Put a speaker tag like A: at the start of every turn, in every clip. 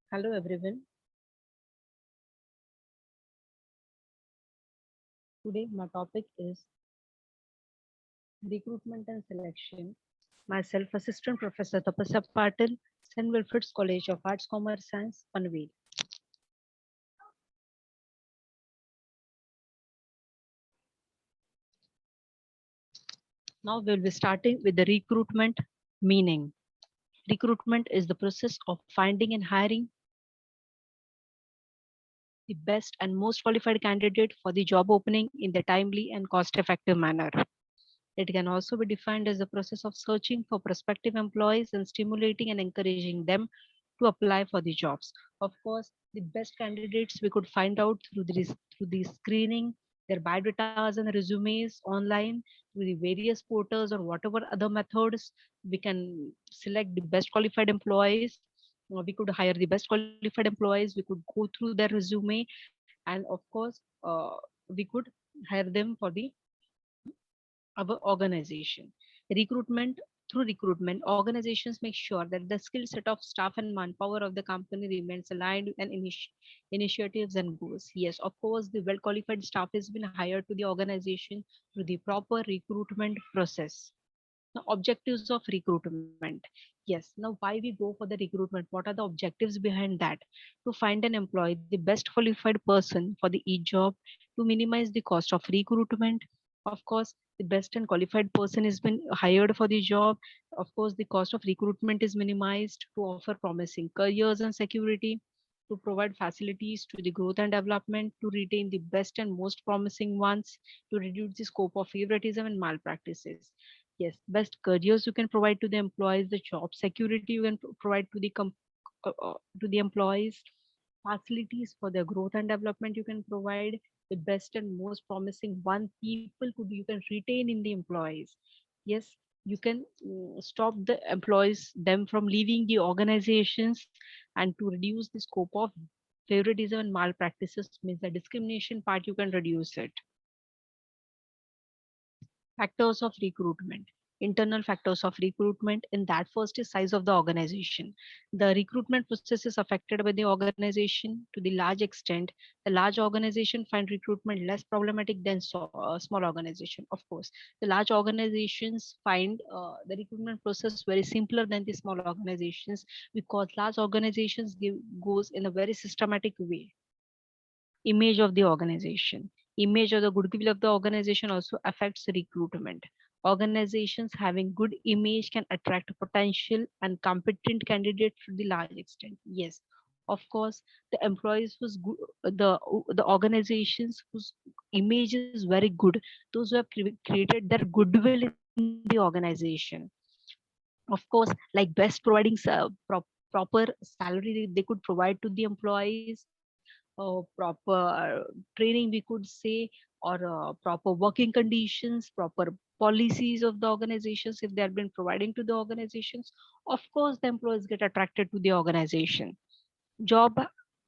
A: Hello everyone. Today my topic is recruitment and selection. Myself, Assistant Professor Tapasya Patil, St. Wilfred's College of Arts, Commerce, Science, Panvel. Now we'll be starting with the recruitment meaning. Recruitment is the process of finding and hiring the best and most qualified candidate for the job opening in the timely and cost-effective manner. It can also be defined as the process of searching for prospective employees and stimulating and encouraging them to apply for the jobs. Of course, the best candidates we could find out through the screening, their biodatas and resumes online, through the various portals or whatever other methods. We can select the best qualified employees. We could hire the best qualified employees. We could go through their resume, and of course, we could hire them for the our organization. Recruitment Through recruitment, organizations make sure that the skill set of staff and manpower of the company remains aligned and initiatives and goals. Yes, of course, the well qualified staff has been hired to the organization through the proper recruitment process. Now, objectives of recruitment. Yes, now why we go for the recruitment? What are the objectives behind that? To find an employee, the best qualified person for the each job, to minimize the cost of recruitment. Of course, the best and qualified person has been hired for the job. Of course, the cost of recruitment is minimized to offer promising careers and security, to provide facilities to the growth and development, to retain the best and most promising ones, to reduce the scope of favoritism and malpractices. Yes, best careers you can provide to the employees, the job security you can provide to the to the employees, facilities for their growth and development you can provide, the best and most promising one people could you can retain in the employees. Yes, you can stop the employees them from leaving the organizations, and to reduce the scope of favoritism and malpractices means the discrimination part you can reduce it. Factors of recruitment. Internal factors of recruitment. In that, first is size of the organization. The recruitment process is affected by the organization to the large extent. The large organization find recruitment less problematic than small organization. Of course, the large organizations find the recruitment process very simpler than the small organizations, because large organizations goes in a very systematic way. Image of the organization. Image or the goodwill of the organization also affects recruitment. Organizations having good image can attract potential and competent candidates to the large extent. Yes, of course, the employees whose good, the organizations whose image is very good, those who have created their goodwill in the organization. Of course, like best providing proper salary they could provide to the employees, proper training we could say, or proper working conditions, proper policies of the organizations if they have been providing to the organizations. Of course, the employees get attracted to the organization. Job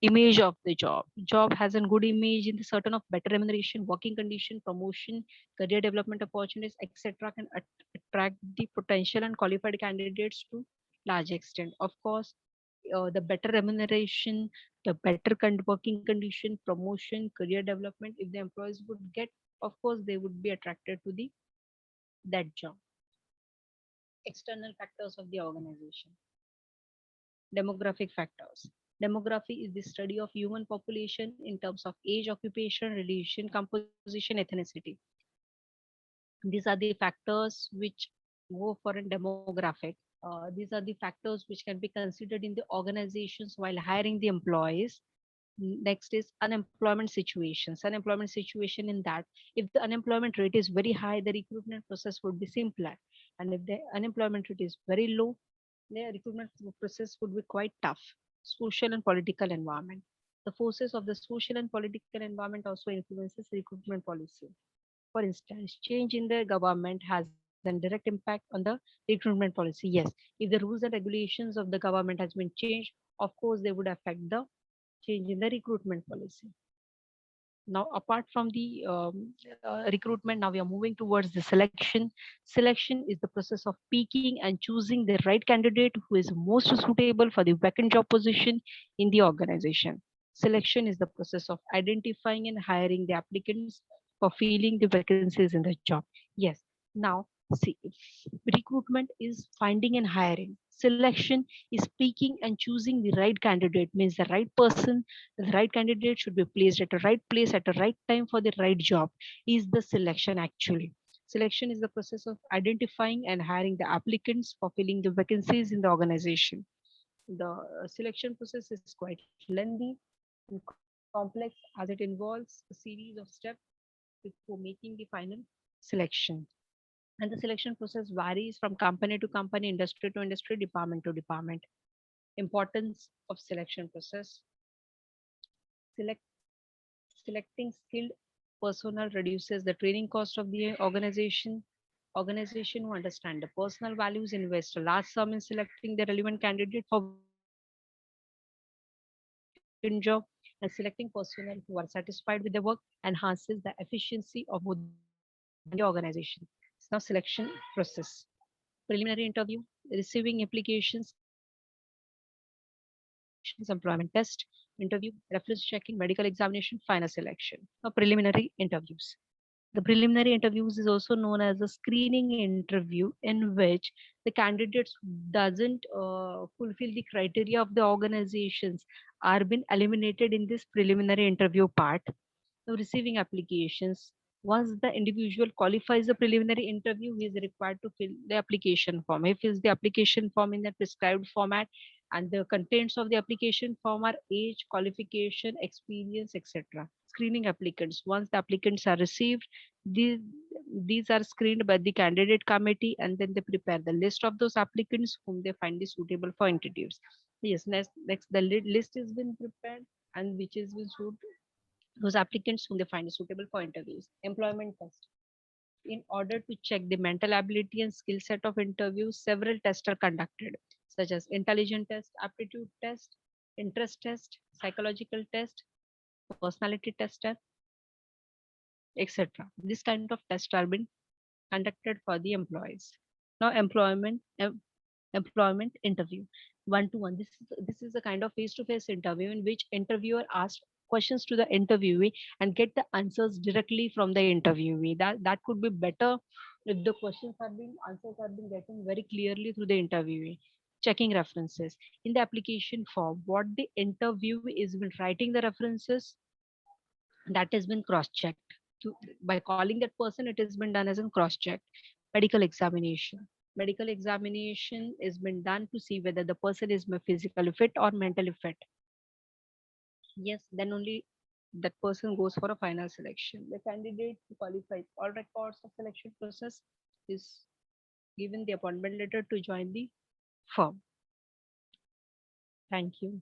A: image of the job has a good image in the certain of better remuneration, working condition, promotion, career development opportunities, etc., can attract the potential and qualified candidates to large extent. Of course, the better remuneration, the better working condition, promotion, career development, if the employees would get, of course, they would be attracted to the that job. External factors of the organization. Demographic factors. Demography is the study of human population in terms of age, occupation, religion, composition, ethnicity. These are the factors which go for a demographic. These are the factors which can be considered in the organizations while hiring the employees. Next is unemployment situations. Unemployment situation in that, if the unemployment rate is very high, the recruitment process would be simpler. And if the unemployment rate is very low, the recruitment process would be quite tough. Social and political environment. The forces of the social and political environment also influences recruitment policy. For instance, change in the government has a direct impact on the recruitment policy. Yes, if the rules and regulations of the government has been changed, of course they would affect the change in the recruitment policy. Now, apart from the recruitment, now we are moving towards the selection. Selection is the process of picking and choosing the right candidate who is most suitable for the vacant job position in the organization. Selection is the process of identifying and hiring the applicants for filling the vacancies in the job. Yes. Now, see, recruitment is finding and hiring. Selection is picking and choosing the right candidate, means the right person. The right candidate should be placed at the right place at the right time for the right job is the selection actually. Selection is the process of identifying and hiring the applicants for filling the vacancies in the organization. The selection process is quite lengthy and complex as it involves a series of steps before making the final selection. And the selection process varies from company to company, industry to industry, department to department. Importance of selection process. Select Selecting skilled personnel reduces the training cost of the organization. Organization who understand the personal values invest a large sum in selecting the relevant candidate for vacant job, and selecting personnel who are satisfied with their work enhances the efficiency of both the company and the organization. Now, selection process. Preliminary interview, receiving applications, employment test, interview, reference checking, medical examination, final selection. Now, preliminary interviews. The preliminary interviews is also known as a screening interview in which the candidates doesn't fulfill the criteria of the organizations are been eliminated in this preliminary interview part. Now, receiving applications. Once the individual qualifies the preliminary interview, he is required to fill the application form. He fills the application form in the prescribed format, and the contents of the application form are age, qualification, experience, etc. Screening applicants. Once the applicants are received, these these are screened by the candidate committee, and then they prepare the list of those applicants whom they find is suitable for interviews. Yes, next the list is been prepared, and which is been suit those applicants whom they find is suitable for interviews. Employment test. In order to check the mental ability and skill set of interviews, several tests are conducted, such as intelligence test, aptitude test, interest test, psychological test, personality test, etc. This kind of tests are being conducted for the employees. Now, employment interview, one to one. This is a kind of face-to-face interview in which interviewer asks questions to the interviewee and get the answers directly from the interviewee. That could be better if the questions are being answers are being getting very clearly through the interviewee. Checking references in the application form, what the interviewee is been writing the references, that has been cross-checked. By calling that person, it has been done as a cross-check. Medical examination. Medical examination has been done to see whether the person is physically fit or mentally fit. Yes, then only that person goes for a final selection. The candidate who qualifies all records of selection process is given the appointment letter to join the firm. Thank you.